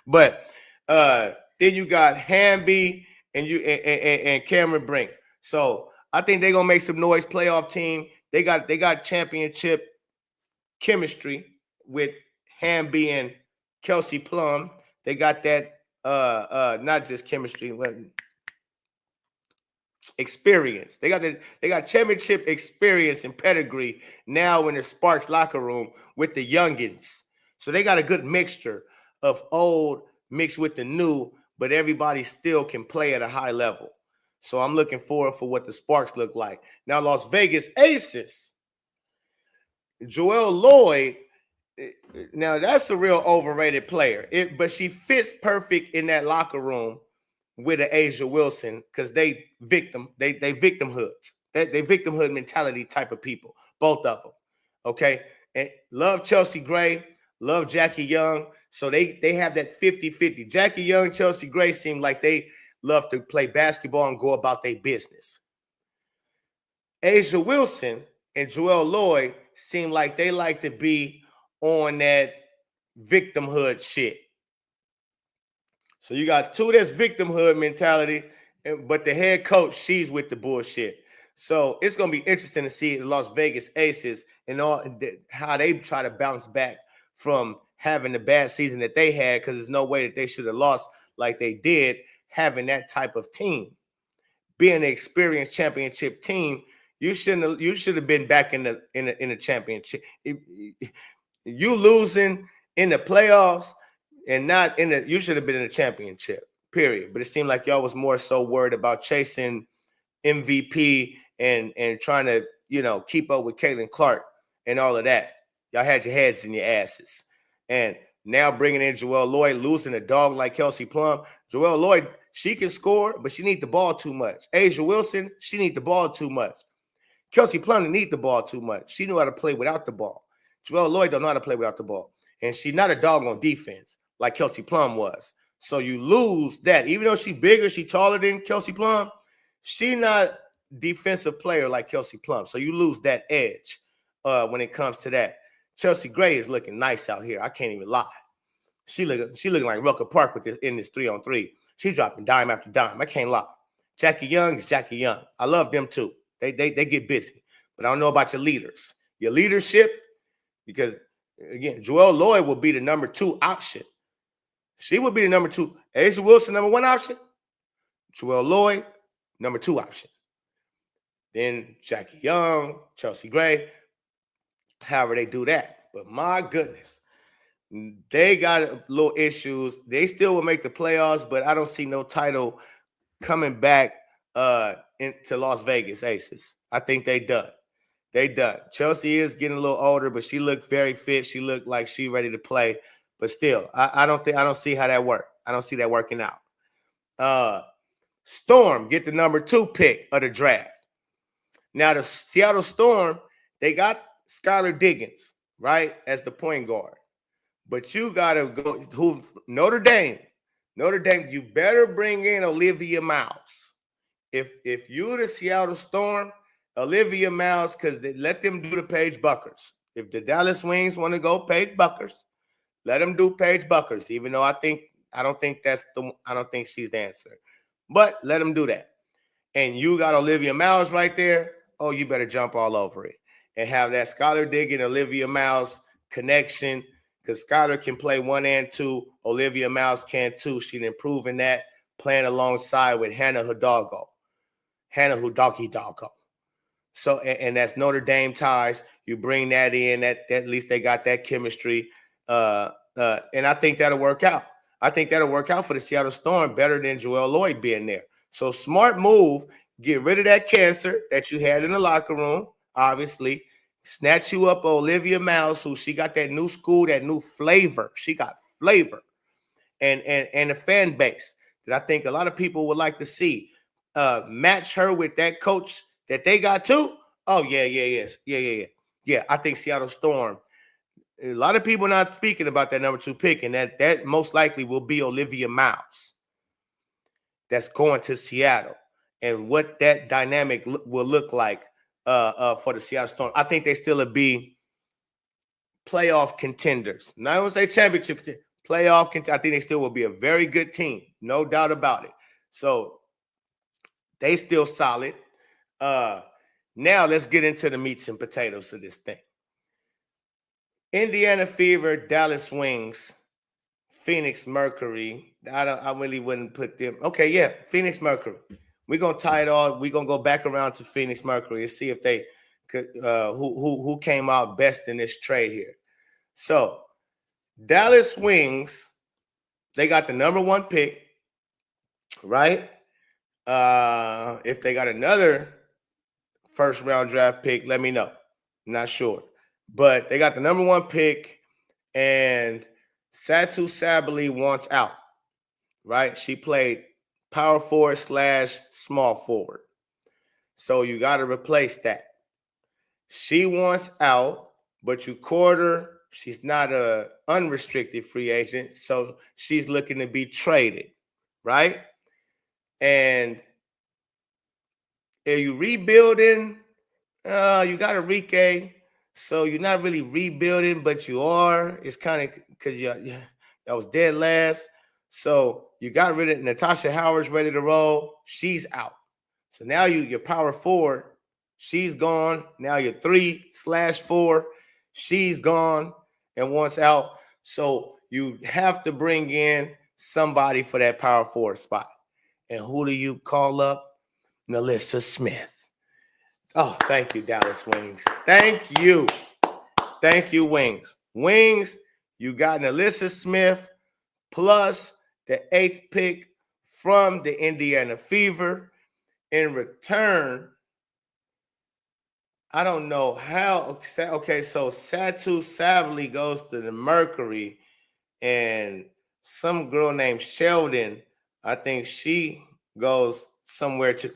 But then you got Hamby and Cameron Brink. So I think they're gonna make some noise. Playoff team. They got championship chemistry with Hamby and Kelsey Plum. They got that not just chemistry, but experience. They got championship experience and pedigree now in the Sparks locker room with the youngins. So they got a good mixture of old mixed with the new, but everybody still can play at a high level. So I'm looking forward for what the Sparks look like. Now, Las Vegas Aces, Joelle Lloyd. Now, that's a real overrated player. But she fits perfect in that locker room with an Asia Wilson because they victimhoods. They victimhood mentality type of people, both of them. Okay. And love Chelsea Gray, love Jackie Young. So they have that 50-50. Jackie Young, Chelsea Gray seem like they love to play basketball and go about their business. Asia Wilson and Joelle Lloyd seem like they like to be on that victimhood shit. So you got two that's victimhood mentality, but the head coach, she's with the bullshit. So it's going to be interesting to see the Las Vegas Aces and all how they try to bounce back from having the bad season that they had, because there's no way that they should have lost like they did having that type of team. Being an experienced championship team, you should have been back in the championship. You losing in the playoffs and not in the, you should have been in the championship, period. But it seemed like y'all was more so worried about chasing MVP and trying to, keep up with Caitlin Clark and all of that. Y'all had your heads in your asses. And now bringing in Joelle Lloyd, losing a dog like Kelsey Plum. Joelle Lloyd, she can score, but she needs the ball too much. Asia Wilson, she needs the ball too much. Kelsey Plum didn't need the ball too much. She knew how to play without the ball. Joelle Lloyd don't know how to play without the ball. And she's not a dog on defense like Kelsey Plum was. So you lose that. Even though she's bigger, she's taller than Kelsey Plum, she's not defensive player like Kelsey Plum. So you lose that edge when it comes to that. Chelsea Gray is looking nice out here. I can't even lie. She looking like Rucker Park with this in this 3-on-3. She's dropping dime after dime. I can't lie. Jackie Young is Jackie Young. I love them too. They get busy. But I don't know about your leaders. Your leadership, because again, Joelle Lloyd will be the number 2 option. She would be the number 2. Asia Wilson, number 1 option. Joelle Lloyd, number 2 option. Then Jackie Young, Chelsea Gray, however they do that. But my goodness, they got little issues. They still will make the playoffs, but I don't see no title coming back into Las Vegas Aces. I think they done. They done. Chelsea is getting a little older, but she looked very fit. She looked like she ready to play. But still, I don't see how that work. I don't see that working out. Storm get the number 2 pick of the draft. Now the Seattle Storm, they got Skylar Diggins, right, as the point guard. But you gotta go Notre Dame, you better bring in Olivia Miles. If you're the Seattle Storm, Olivia Miles, because they let them do the Paige Buckers. If the Dallas Wings want to go Paige Buckers, let them do Paige Buckers. Even though I don't think she's the answer, but let them do that. And you got Olivia Miles right there. Oh, you better jump all over it and have that Skylar Diggins, Olivia Miles connection, because Skylar can play 1 and 2. Olivia Miles can too. She's improving that, playing alongside with Hannah Hidalgo. So, and that's Notre Dame ties. You bring that in, that at least they got that chemistry. And I think that'll work out. I think that'll work out for the Seattle Storm better than Joelle Lloyd being there. So smart move. Get rid of that cancer that you had in the locker room, obviously. Snatch you up Olivia Miles, who she got that new school, that new flavor. She got flavor. And a fan base that I think a lot of people would like to see. Match her with that coach that they got too. Oh, yeah. I think Seattle Storm. A lot of people not speaking about that number 2 pick, and that most likely will be Olivia Miles. That's going to Seattle, and what that dynamic will look like for the Seattle Storm. I think they still will be playoff contenders. Not only say championship playoff contenders. I think they still will be a very good team, no doubt about it. So they still solid. Now let's get into the meats and potatoes of this thing. Indiana Fever, Dallas Wings, Phoenix Mercury. I really wouldn't put them. Okay, yeah, Phoenix Mercury. We're gonna tie it all. We're gonna go back around to Phoenix Mercury and see if they could who came out best in this trade here. So Dallas Wings, they got the number 1 pick, right? If they got another first round draft pick, let me know. I'm not sure. But they got the number 1 pick, and Satu Sabally wants out, right? She played power forward / small forward. So you got to replace that. She wants out, but you court her. She's not a unrestricted free agent, so she's looking to be traded, right? And are you rebuilding? You got Enrique, so you're not really rebuilding, but you are. It's kind of because I was dead last. So you got rid of Natasha Howard's ready to roll. She's out. So now your power forward, she's gone. Now your 3/4, she's gone and wants out. So you have to bring in somebody for that power forward spot. And who do you call up? Nalissa Smith. Oh, thank you, Dallas Wings. Thank you. Thank you, Wings. Wings, you got Nalissa Smith plus the 8th pick from the Indiana Fever. In return, I don't know how. Okay, so Satu Savali goes to the Mercury, and some girl named Sheldon, I think she goes somewhere to.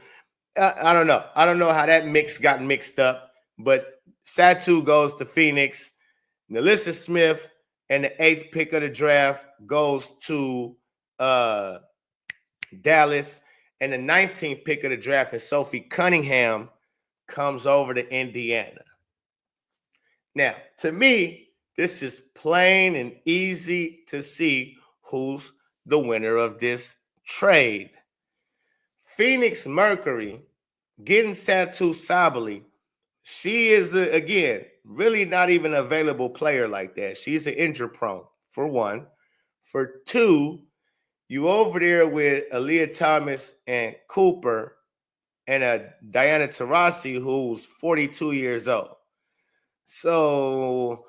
I don't know. I don't know how that mix got mixed up, but Satu goes to Phoenix. Nalissa Smith and the 8th pick of the draft goes to Dallas, and the 19th pick of the draft and Sophie Cunningham comes over to Indiana. Now, to me, this is plain and easy to see who's the winner of this trade. Phoenix Mercury getting Satu Sabali. She is, again, really not even an available player like that. She's an injury prone, for one. For two, you over there with Aaliyah Thomas and Cooper and a Diana Taurasi who's 42 years old. So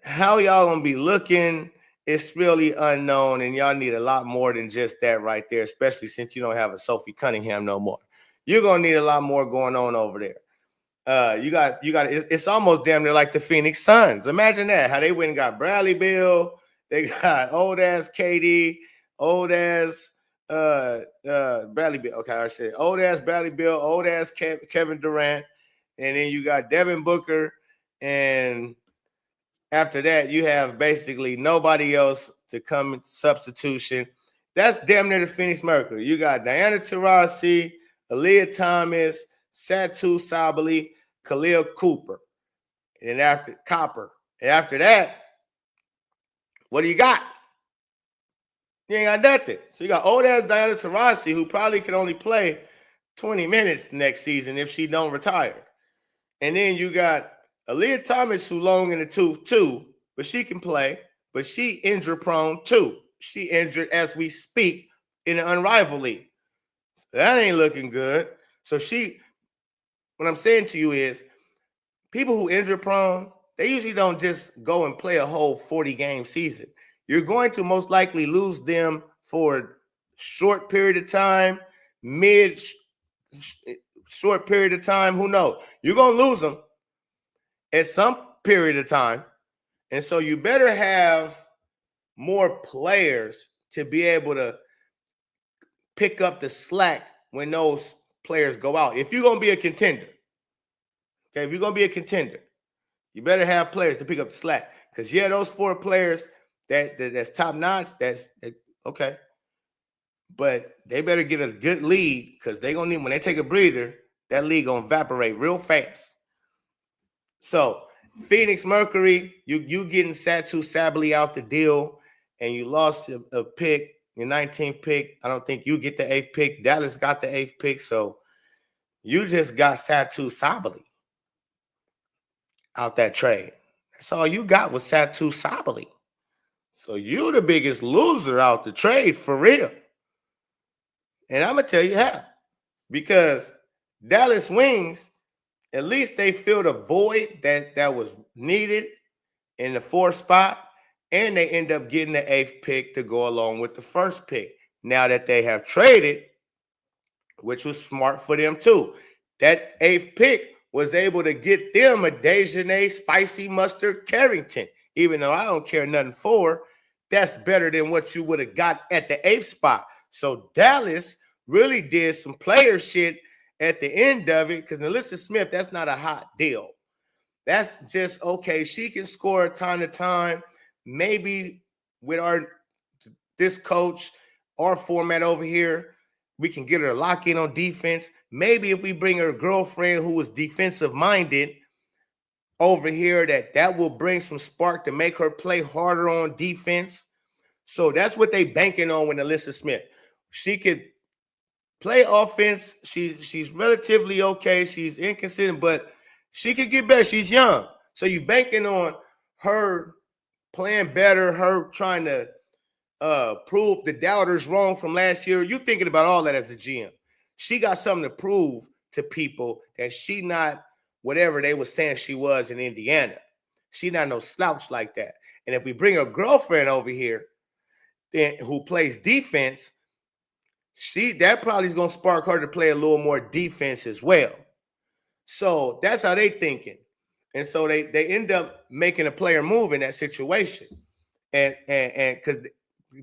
how y'all gonna be looking? It's really unknown, and y'all need a lot more than just that right there, especially since you don't have a Sophie Cunningham no more. You're gonna need a lot more going on over there. You got. It's almost damn near like the Phoenix Suns. Imagine that, how they went and got Bradley Beal. They got old ass KD, old ass Bradley Beal. Okay, I said old ass Bradley Beal, old ass Kevin Durant, and then you got Devin Booker, and after that you have basically nobody else to come in substitution. That's damn near the Phoenix Mercury. You got Diana Taurasi, Aaliyah Thomas, Satu Sabali, Khalil Cooper, and after Copper. And after that, what do you got? You ain't got nothing. So you got old ass Diana Taurasi, who probably can only play 20 minutes next season if she don't retire. And then you got Aaliyah Thomas, who long in the tooth too, but she can play, but she injury prone too. She injured as we speak in the Unrivaled League. That ain't looking good. So what I'm saying to you is, people who injury prone, they usually don't just go and play a whole 40-game season. You're going to most likely lose them for a short period of time, short period of time. Who knows? You're going to lose them at some period of time. And so you better have more players to be able to pick up the slack when those players go out. If you're going to be a contender, okay, if you're going to be a contender, you better have players to pick up the slack. Because, yeah, those 4 players that's top notch, that's okay. But they better get a good lead, because they're going to need, when they take a breather, that lead going to evaporate real fast. So Phoenix Mercury, you getting Satu Sabali out the deal, and you lost a pick, your 19th pick. I don't think you get the 8th pick. Dallas got the 8th pick, so you just got Satu Sabali out that trade. That's all you got was Satu Sabali. So you the biggest loser out the trade for real. And I'm going to tell you how. Because Dallas Wings, at least they filled a void that was needed in the 4th spot, and they end up getting the 8th pick to go along with the 1st pick. Now that they have traded, which was smart for them too, that 8th pick was able to get them a Dejanay Spicy Mustard Carrington. Even though I don't care nothing for, that's better than what you would have got at the 8th spot. So Dallas really did some player shit at the end of it, because Alyssa Smith, that's not a hot deal. That's just, okay, she can score time to time. Maybe with this coach, our format over here, we can get her to lock in on defense. Maybe if we bring her girlfriend who is defensive minded over here, that will bring some spark to make her play harder on defense. So that's what they banking on with Alyssa Smith. She could play offense. She's relatively okay. She's inconsistent, but she could get better. She's young. So you banking on her playing better, her trying to prove the doubters wrong from last year. You thinking about all that as a GM. She got something to prove to people that she not whatever they were saying she was in Indiana. She not no slouch like that. And if we bring her girlfriend over here, then who plays defense, that probably is going to spark her to play a little more defense as well. So that's how they thinking. And so they end up making a player move in that situation. And because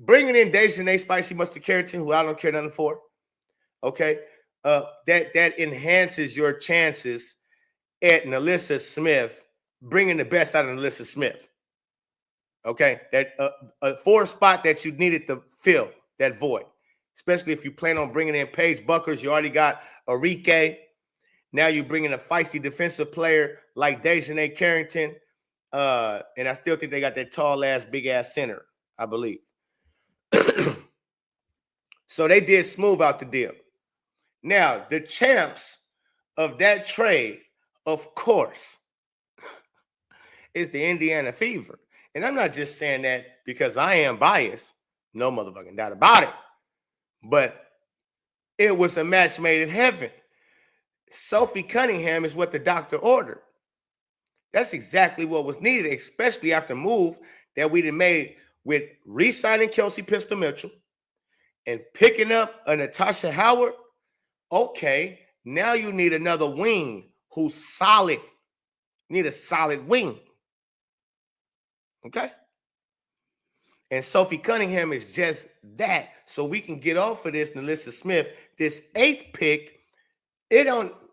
bringing in Dejanay Spicy Mustard Carrington, who I don't care nothing for, okay, that enhances your chances at Alyssa Smith, bringing the best out of Alyssa Smith. Okay, that a fourth spot that you needed to fill that void, especially if you plan on bringing in Paige Buckers. You already got Arike. Now you bring in a feisty defensive player like Dejanay Carrington, and I still think they got that tall ass, big ass center, I believe. So they did smooth out the deal. Now the champs of that trade, of course, is the Indiana Fever. And I'm not just saying that because I am biased. No motherfucking doubt about it. But it was a match made in heaven. Sophie Cunningham is what the doctor ordered. That's exactly what was needed, especially after move that we made with re-signing Kelsey Pistol Mitchell and picking up a Natasha Howard. Okay, now you need another wing who's solid. You need a solid wing. Okay? And Sophie Cunningham is just that. So we can get off of this, Alyssa Smith. This 8th pick,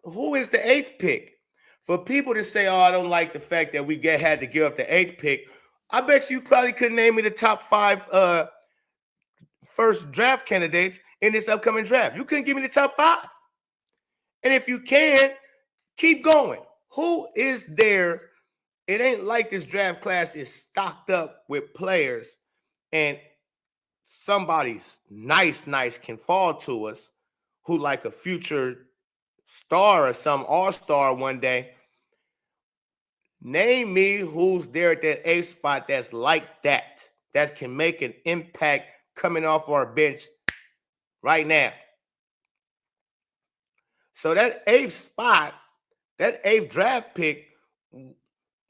who is the 8th pick? For people to say, oh, I don't like the fact that we had to give up the 8th pick, I bet you probably couldn't name me the top 5 first draft candidates in this upcoming draft. You couldn't give me the top 5. And if you can, keep going. Who is there? It ain't like this draft class is stocked up with players and somebody's nice can fall to us who like a future star or some all-star one day. Name me who's there at that 8th spot that's like that can make an impact coming off our bench right now. So that 8th spot, that 8th draft pick,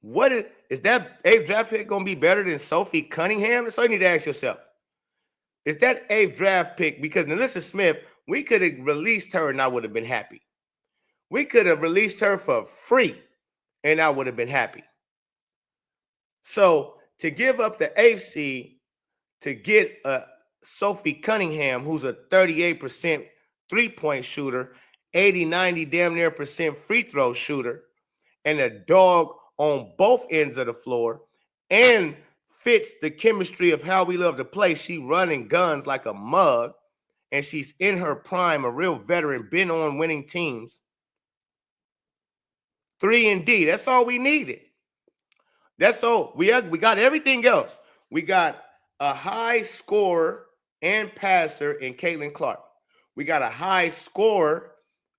what is that 8th draft pick going to be better than Sophie Cunningham? So you need to ask yourself, is that 8th draft pick, because Alyssa Smith, we could have released her and I would have been happy. We could have released her for free and I would have been happy. So to give up the 8th seed to get Sophie Cunningham, who's a 38% three-point shooter, 80-90 damn near percent free throw shooter, and a dog on both ends of the floor, and fits the chemistry of how we love to play. She running guns like a mug, and she's in her prime, a real veteran, been on winning teams. 3-and-D, that's all we needed. That's all. We got everything else. We got a high scorer and passer in Caitlin Clark. We got a high scorer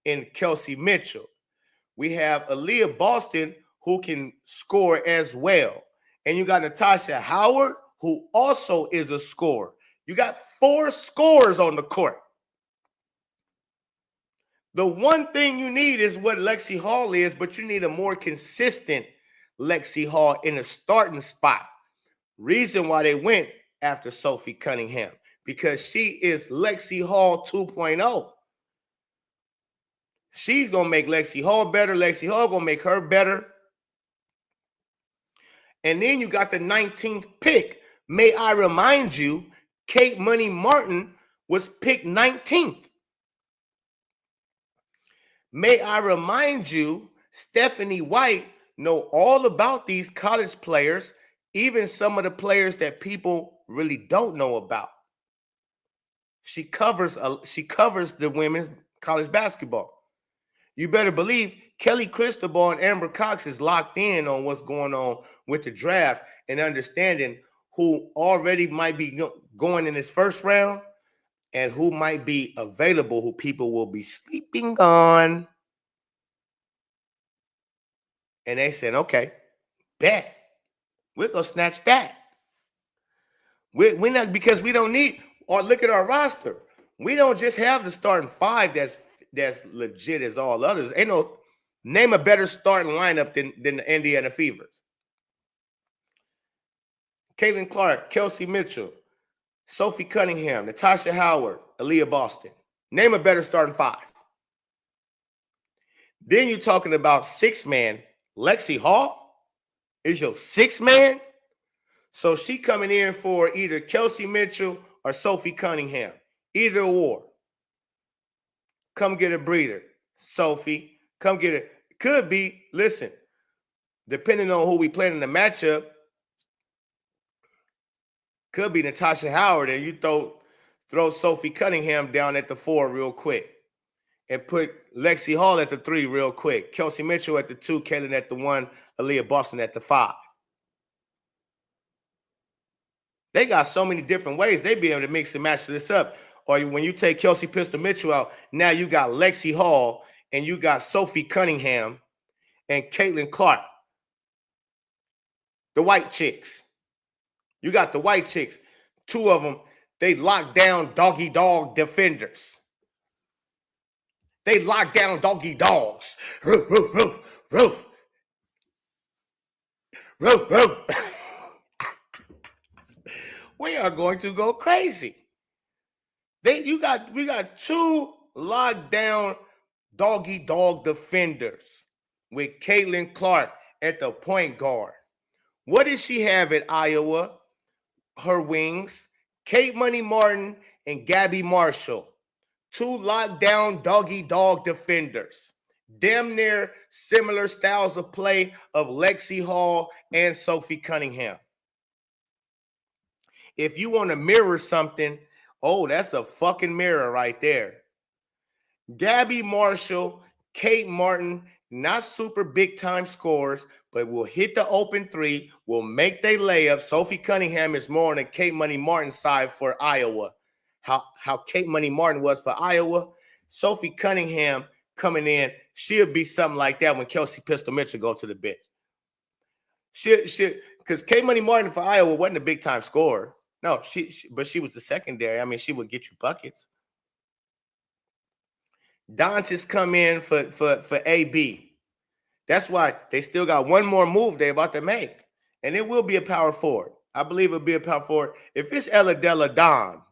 in Kelsey Mitchell. We have Aaliyah Boston, who can score as well. And you got Natasha Howard, who also is a scorer. You got 4 scorers on the court. The one thing you need is what Lexi Hall is, but you need a more consistent Lexi Hall in a starting spot. Reason why they went after Sophie Cunningham, because she is Lexi Hall 2.0. She's going to make Lexi Hall better. Lexi Hall going to make her better. And then you got the 19th pick. May I remind you, Kate Money Martin was picked 19th. May I remind you, Stephanie White know all about these college players, even some of the players that people really don't know about. She covers the women's college basketball. You better believe Kelly Cristobal and Amber Cox is locked in on what's going on with the draft and understanding who already might be going in this first round and who might be available, who people will be sleeping on. And they said, okay, bet. We're going to snatch that. We're not, because we don't need, or look at our roster. We don't just have the starting five that's legit as all others. Ain't no, name a better starting lineup than the Indiana Fevers. Caitlin Clark, Kelsey Mitchell, Sophie Cunningham, Natasha Howard, Aaliyah Boston. Name a better starting five. Then you're talking about six-man. Lexi Hall is your six-man. So she coming in for either Kelsey Mitchell or Sophie Cunningham. Either or. Come get a breather, Sophie. Come get it. Could be, listen, depending on who we playing in the matchup, could be Natasha Howard, and you throw Sophie Cunningham down at the 4 real quick. And put Lexi Hall at the 3 real quick. Kelsey Mitchell at the 2, Caitlin at the 1, Aaliyah Boston at the 5. They got so many different ways they be able to mix and match this up. Or when you take Kelsey Pistol Mitchell out, now you got Lexi Hall and you got Sophie Cunningham and Caitlin Clark. The white chicks. You got the white chicks. 2 of them, they lock down doggy dog defenders. They lock down doggy dogs. Roof, roof, roof, roof. Roof, roof. We are going to go crazy. We got 2 lockdown doggy dog defenders with Caitlin Clark at the point guard. What does she have at Iowa? Her wings, Kate Money Martin and Gabby Marshall. 2 lockdown doggy dog defenders. Damn near similar styles of play of Lexi Hall and Sophie Cunningham. If you want to mirror something, oh, that's a fucking mirror right there. Gabby Marshall, Kate Martin, not super big time scorers, but will hit the open 3, will make their layup. Sophie Cunningham is more on the Kate Money Martin side for Iowa. How Kate Money Martin was for Iowa, Sophie Cunningham coming in, she'll be something like that when Kelsey Pistol Mitchell go to the bench. Because Kate Money Martin for Iowa wasn't a big time scorer. No, but she was the secondary. I mean, she would get you buckets. Dantas come in for AB. That's why they still got one more move they're about to make. And it will be a power forward. I believe it'll be a power forward. If it's Ella Della Don,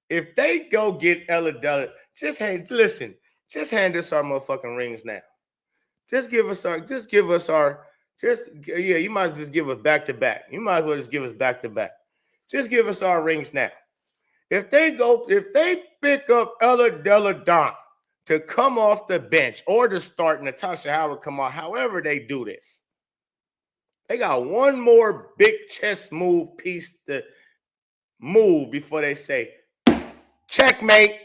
if they go get Ella Della, you might as well just give us back to back. You might as well just give us back to back. Just give us our rings now. If they pick up Ella Della Don to come off the bench or to start Natasha Howard come out, however they do this, they got one more big chess move piece to move before they say, checkmate.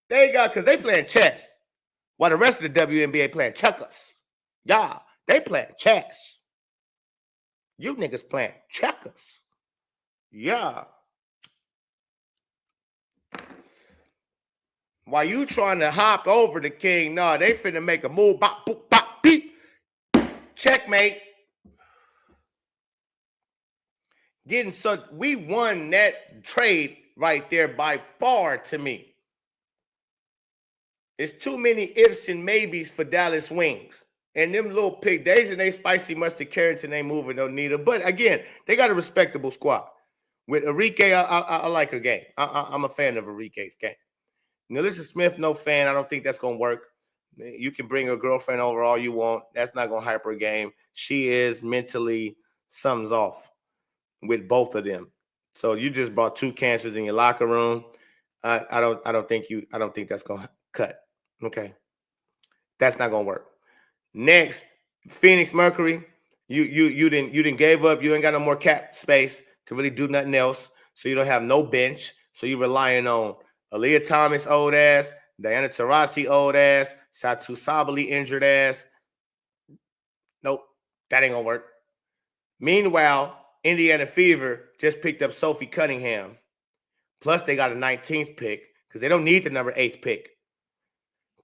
Because they playing chess while the rest of the WNBA playing checkers. Yeah, they playing chess. You niggas playing checkers. Yeah. While you trying to hop over the king, no, they finna make a move. Bop, boop, bop, beep. Checkmate. We won that trade right there by far to me. It's too many ifs and maybes for Dallas Wings. And them little pig days and they spicy mustard carrots and they moving no neither. But again, they got a respectable squad. With Enrique, I like her game. I'm a fan of Enrique's game. Melissa Smith, no fan. I don't think that's going to work. You can bring a girlfriend over all you want. That's not going to hype her game. She is mentally, something's off with both of them. So you just brought 2 cancers in your locker room. I don't think that's gonna cut. Okay. That's not gonna work. Next, Phoenix Mercury. You didn't gave up. You ain't got no more cap space to really do nothing else. So you don't have no bench. So you're relying on Aaliyah Thomas, old ass, Diana Taurasi, old ass, Satu Sabali, injured ass. Nope, that ain't gonna work. Meanwhile, Indiana Fever just picked up Sophie Cunningham. Plus, they got a 19th pick because they don't need the number 8th pick.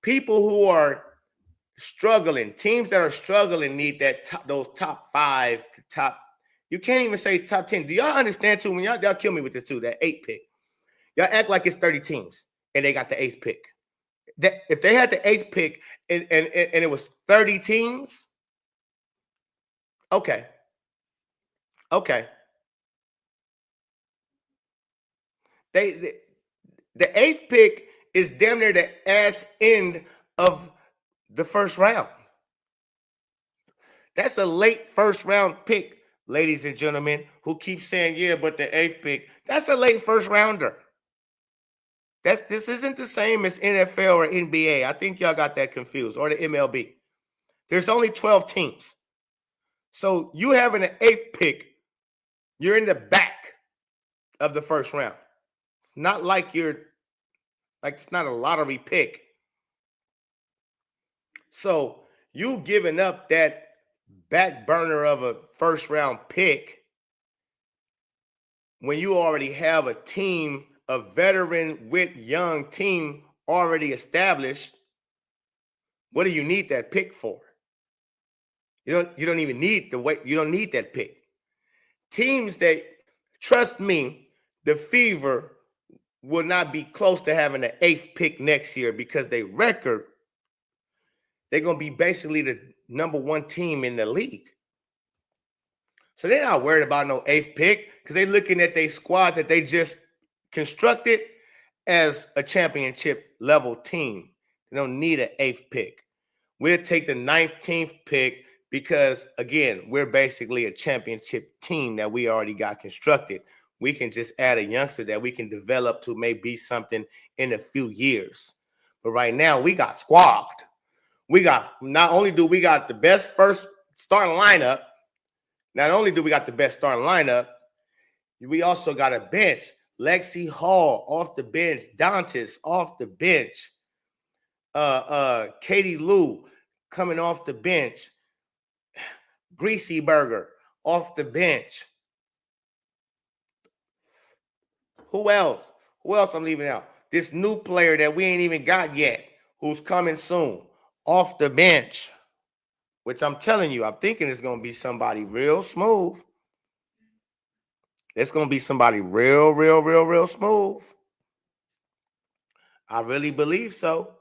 People who are struggling, teams that are struggling need those top 5 to top. You can't even say top 10. Do y'all understand too? When y'all kill me with this too, that 8 pick. Y'all act like it's 30 teams and they got the 8th pick. If they had the 8th pick and it was 30 teams, okay. Okay. The 8th pick is damn near the ass end of the first round. That's a late first round pick, ladies and gentlemen, who keep saying, yeah, but the 8th pick, that's a late first rounder. This isn't the same as NFL or NBA. I think y'all got that confused, or the MLB. There's only 12 teams. So you having an 8th pick, you're in the back of the first round. It's not like it's not a lottery pick. So you giving up that back burner of a first round pick when you already have a team, a veteran with young team already established. What do you need that pick for? You don't even need you don't need that pick. Teams that, trust me, the Fever will not be close to having an 8th pick next year because they record, they're going to be basically the number 1 team in the league. So they're not worried about no 8th pick because they're looking at their squad that they just constructed as a championship level team. They don't need an 8th pick. We'll take the 19th pick because, again, we're basically a championship team that we already got constructed. We can just add a youngster that we can develop to maybe something in a few years. But right now, we got squad. We got, not only do we got the best first starting lineup, we also got a bench. Lexi Hall off the bench. Dantas off the bench. Katie Lou coming off the bench. Greasy Burger off the bench. Who else? Who else I'm leaving out? This new player that we ain't even got yet, who's coming soon, off the bench. Which I'm telling you, I'm thinking it's going to be somebody real smooth. It's going to be somebody real smooth. I really believe so.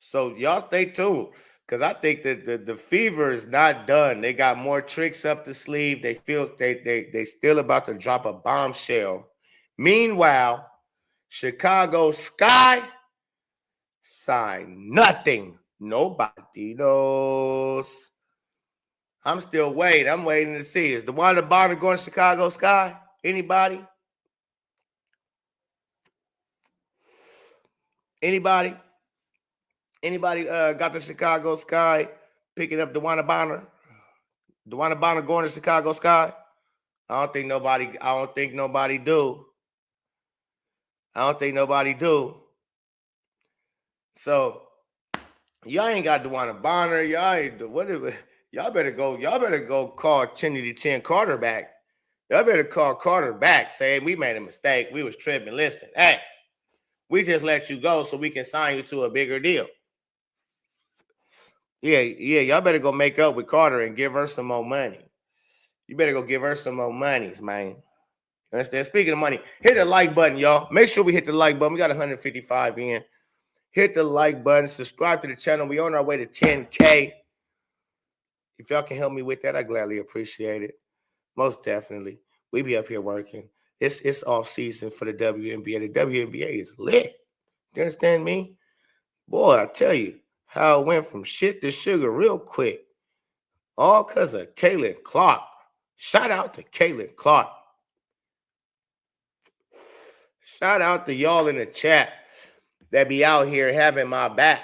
So y'all stay tuned, because I think that the Fever is not done. They got more tricks up the sleeve. They feel they still about to drop a bombshell. Meanwhile, Chicago Sky signed nothing. Nobody knows. I'm still waiting. I'm waiting to see. Is DeWanda Bonner going to Chicago Sky? Anybody? Anybody got the Chicago Sky picking up DeWanda Bonner? DeWanda Bonner going to Chicago Sky? I don't think nobody do. So y'all ain't got DeWanda Bonner. Y'all better go call Trinity Chin Carter back. Y'all better call Carter back saying we made a mistake. We was tripping. Listen, hey, we just let you go so we can sign you to a bigger deal. Yeah, y'all better go make up with Carter and give her some more money. You better go give her some more monies, man. Understand? Speaking of money, hit the like button, y'all. Make sure we hit the like button. We got 155 in. Hit the like button. Subscribe to the channel. We on our way to 10K. If y'all can help me with that, I gladly appreciate it. Most definitely. We be up here working. It's off season for the WNBA. The WNBA is lit. You understand me? Boy, I tell you how it went from shit to sugar real quick. All because of Caitlin Clark. Shout out to Caitlin Clark. Shout out to y'all in the chat that be out here having my back.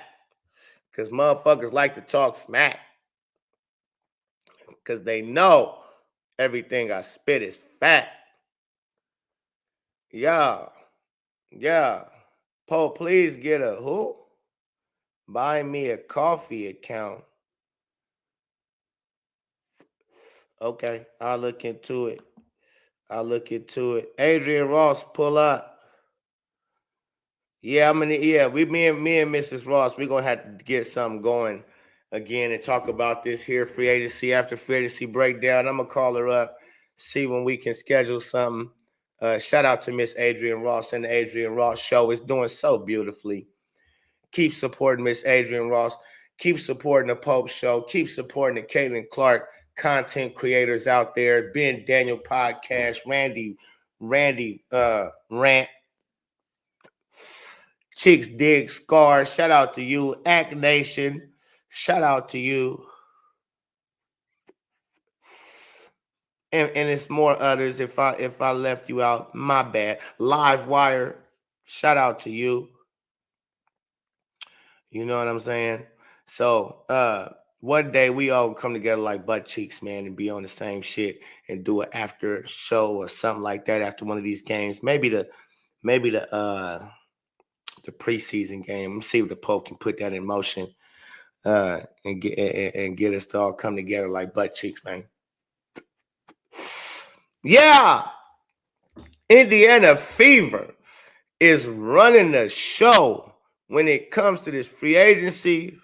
Because motherfuckers like to talk smack. Because they know everything I spit is fact. Yeah. Poe, please get a who? Buy me a coffee account. Okay, I'll look into it. Adrian Ross, pull up. Yeah, me and Mrs. Ross, we're gonna have to get something going again and talk about this here free agency after free agency breakdown. I'm gonna call her up, see when we can schedule something. Shout out to Miss Adrian Ross and the Adrian Ross Show. It's doing so beautifully. Keep supporting Miss Adrian Ross. Keep supporting the Pope Show. Keep supporting the Caitlin Clark content creators out there. Ben Daniel Podcast, Randy Rant, Chicks Dig Scars. Shout out to you. Act Nation. Shout out to you. And it's more others. If I left you out, my bad. Live Wire. Shout out to you. You know what I'm saying? So one day we all come together like butt cheeks, man, and be on the same shit and do an after show or something like that after one of these games. Maybe the preseason game. Let's see if the Pope can put that in motion and get us to all come together like butt cheeks, man. Yeah, Indiana Fever is running the show when it comes to this free agency.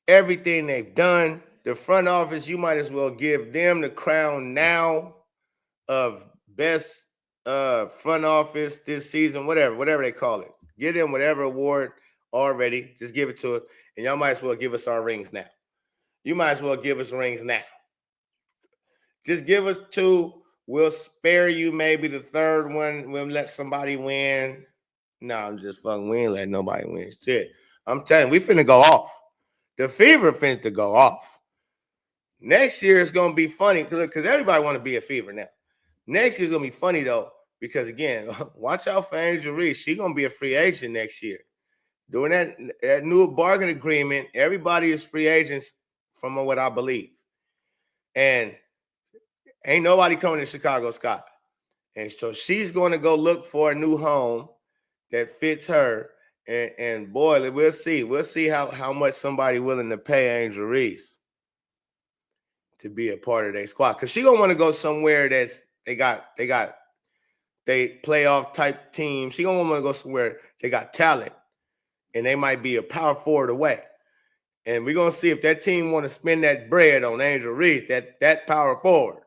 Everything they've done, the front office, you might as well give them the crown now of best front office this season, whatever they call it. Give them whatever award already. Just give it to us. And y'all might as well give us our rings now. You might as well give us rings now. Just give us 2. We'll spare you maybe the third one. We'll let somebody win. No, I'm just fucking. We ain't letting nobody win. Shit. I'm telling you, we finna go off. The Fever finna go off. Next year is gonna be funny because everybody want to be a Fever now. Next year's gonna be funny though, because again, watch out for Angel Reese. She's gonna be a free agent next year. Doing that new bargain agreement, everybody is free agents from what I believe. And ain't nobody coming to Chicago Sky. And so she's going to go look for a new home that fits her. And boy, we'll see. We'll see how much somebody willing to pay Angel Reese to be a part of their squad. Because she's going to want to go somewhere that's they playoff type team. She's going to want to go somewhere they got talent. And they might be a power forward away. And we're going to see if that team want to spend that bread on Angel Reese, that power forward.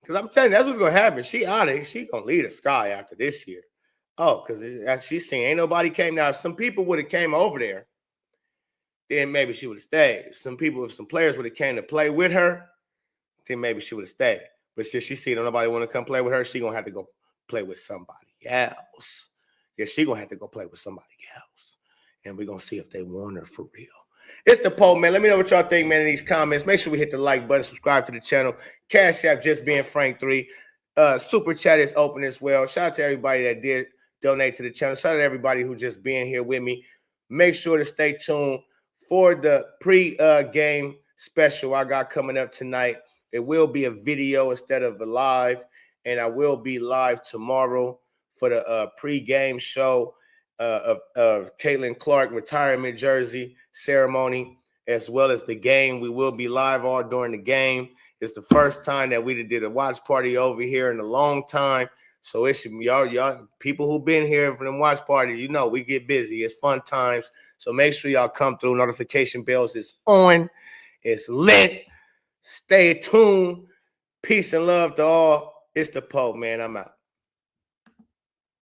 Because I'm telling you, that's what's going to happen. She out of it. She going to lead the Sky after this year. Oh, because she's saying ain't nobody came. Now, if some people would have came over there, then maybe she would have stayed. If some players would have came to play with her, then maybe she would have stayed. But since she see nobody want to come play with her, she going to have to go play with somebody else. Yeah, she going to have to go play with somebody else. And we're going to see if they want her for real. It's the Pope, man. Let me know what y'all think, man, in these comments. Make sure we hit the like button, subscribe to the channel. Cash App just being Frank 3. Super Chat is open as well. Shout out to everybody that did donate to the channel. Shout out to everybody who just being here with me. Make sure to stay tuned for the pre-game special I got coming up tonight. It will be a video instead of a live, and I will be live tomorrow for the pre-game show of Caitlin Clark retirement jersey ceremony, as well as the game. We will be live all during the game. It's the first time that we did a watch party over here in a long time. So it's y'all people who've been here for them watch parties, you know, we get busy. It's fun times. So make sure y'all come through. Notification bells is on. It's lit. Stay tuned. Peace and love to all. It's the Pope, man. I'm out.